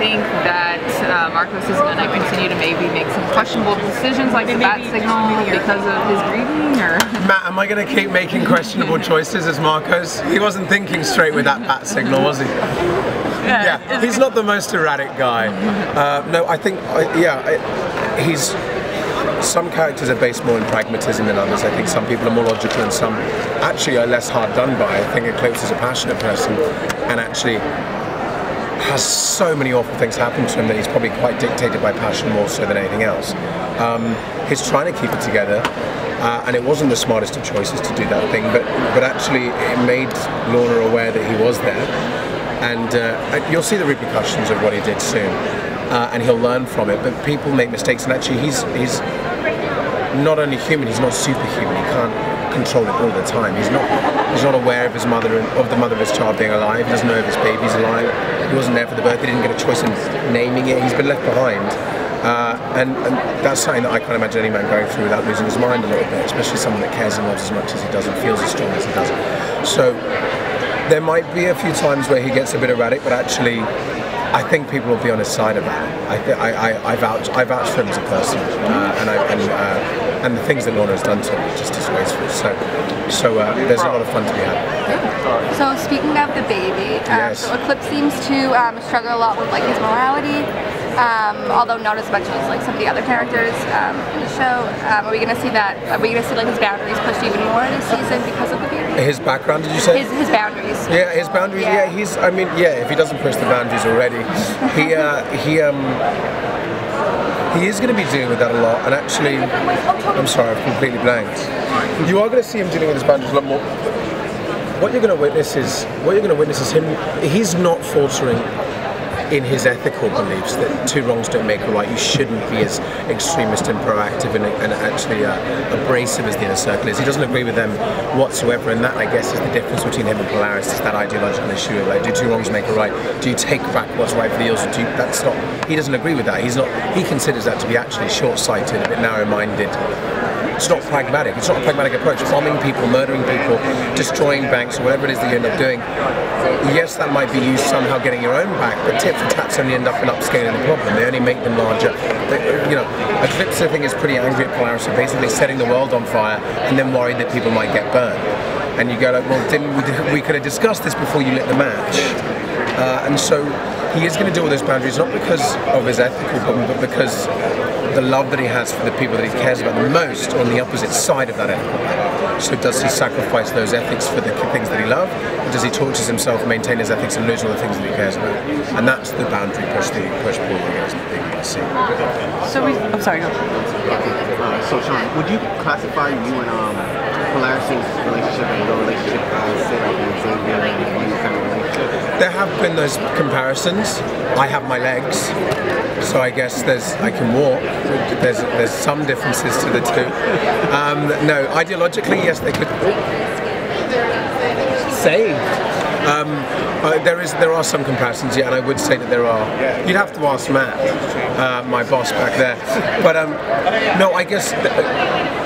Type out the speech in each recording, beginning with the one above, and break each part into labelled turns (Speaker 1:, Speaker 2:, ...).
Speaker 1: think that Marcos is going to continue to maybe make some questionable decisions like the bat signal because of his grieving? Or?
Speaker 2: Matt, am I going to keep making questionable choices as Marcos? He wasn't thinking straight with that bat signal, was he? Yeah, he's not the most erratic guy. No, I think, he's... Some characters are based more in pragmatism than others. I think some people are more logical and some actually are less hard done by. I think Eclipse is a passionate person and actually has so many awful things happen to him that he's probably quite dictated by passion more so than anything else. He's trying to keep it together and it wasn't the smartest of choices to do that thing, but actually it made Lorna aware that he was there, and you'll see the repercussions of what he did soon. And he'll learn from it, but people make mistakes, and actually he's not only human, he's not superhuman. He can't control it all the time. He's not aware of his mother and of the mother of his child being alive. He doesn't know if his baby's alive. He wasn't there for the birth. He didn't get a choice in naming it. He's been left behind, and that's something that I can't imagine any man going through without losing his mind a little bit, especially someone that cares and loves as much as he does and feels as strong as he does. So there might be a few times where he gets a bit erratic, but actually I think people will be on his side about it. I vouch for him as a person, and the things that Lorna has done to him are just disgraceful. So there's a lot of fun to be had.
Speaker 3: So speaking of the baby, so Eclipse seems to struggle a lot with like his morality, although not as much as like some of the other characters in the show. Are we gonna see that? Are we gonna see like his boundaries pushed even more this season because of the baby?
Speaker 2: His background, did you say?
Speaker 3: His boundaries.
Speaker 2: Yeah, his boundaries. Yeah, he's. I mean, yeah. If he doesn't push the boundaries already, he is going to be dealing with that a lot. And actually, I'm sorry, I've completely blanked. You are going to see him dealing with his boundaries a lot more. What you're going to witness is him. He's not faltering in his ethical beliefs that two wrongs don't make a right. You shouldn't be as extremist and proactive and actually abrasive as the inner circle is. He doesn't agree with them whatsoever, and that, I guess, is the difference between him and Polaris, is that ideological issue of like, do two wrongs make a right? Do you take back what's right for the others? That's not. He doesn't agree with that. He considers that to be actually short-sighted, a bit narrow-minded. It's not pragmatic. It's not a pragmatic approach. Bombing people, murdering people, destroying banks, or whatever it is that you end up doing. Yes, that might be you somehow getting your own back, but tit for tats only end up in upscaling the problem. They only make them larger. Eclipse, I think, is pretty angry at Polaris for basically setting the world on fire and then worried that people might get burned. And you go like, well, we could have discussed this before you lit the match. And so he is going to deal with those boundaries, not because of his ethical problem, but because the love that he has for the people that he cares about the most on the opposite side of that ethical. So does he sacrifice those ethics for the things that he loves? Or does he torture himself, maintain his ethics, and lose all the things that he cares about? And that's the boundary push pull against the thing you see.
Speaker 1: So I'm sorry, go.
Speaker 4: So Sean, would you classify you and Polaris' relationship and your relationship as say like the same kind of relationship?
Speaker 2: There have been those comparisons. I have my legs, so I guess I can walk. There's some differences to the two. No, ideologically, yes, they could. Same. There are some comparisons, yeah, and I would say that there are. You'd have to ask Matt, my boss back there. But no, I guess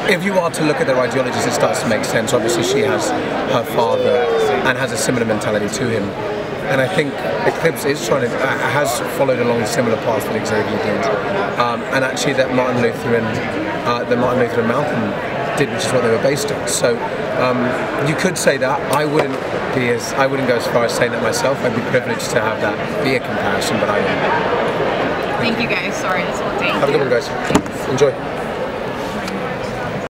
Speaker 2: if you are to look at their ideologies, it starts to make sense. Obviously, she has her father and has a similar mentality to him. And I think Eclipse has followed along similar paths that Xavier did, and actually that Martin Luther and Malcolm did, which is what they were based on. So you could say that. I wouldn't go as far as saying that myself. I'd be privileged to have that be a comparison, but I wouldn't.
Speaker 1: Thank you guys. Sorry, this whole thing.
Speaker 2: Have a good one, guys. Enjoy.